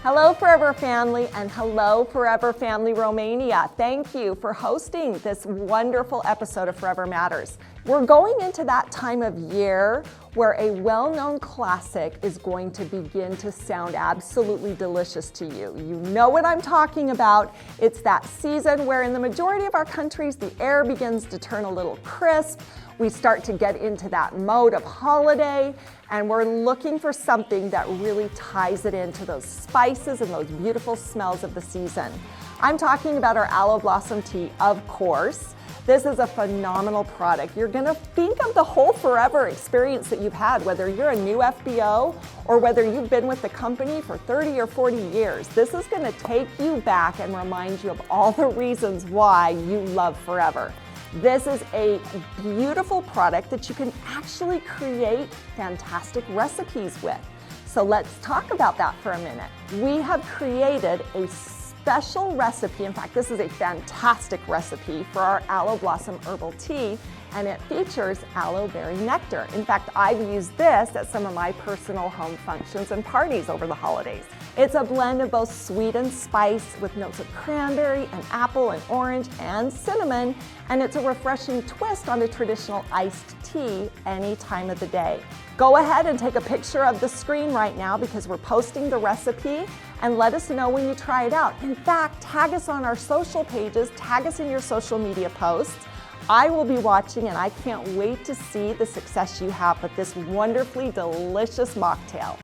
Hello Forever Family and hello Forever Family Romania. Thank you for hosting this wonderful episode of Forever Matters. We're going into that time of year where a well-known classic is going to begin to sound absolutely delicious to you. You know what I'm talking about. It's that season where in the majority of our countries the air begins to turn a little crisp. We start to get into that mode of holiday, and we're looking for something that really ties it into those spices and those beautiful smells of the season. I'm talking about our Aloe Blossom Tea, of course. This is a phenomenal product. You're gonna think of the whole forever experience that you've had, whether you're a new FBO or whether you've been with the company for 30 or 40 years. This is gonna take you back and remind you of all the reasons why you love Forever. This is a beautiful product that you can actually create fantastic recipes with. So let's talk about that for a minute. We have created a special recipe. In fact, this is a fantastic recipe for our Aloe Blossom Herbal Tea, and it features aloe berry nectar. In fact, I've used this at some of my personal home functions and parties over the holidays. It's a blend of both sweet and spice with notes of cranberry and apple and orange and cinnamon, and it's a refreshing twist on a traditional iced tea any time of the day. Go ahead and take a picture of the screen right now because we're posting the recipe, and let us know when you try it out. In fact, tag us on our social pages, tag us in your social media posts. I will be watching and I can't wait to see the success you have with this wonderfully delicious mocktail.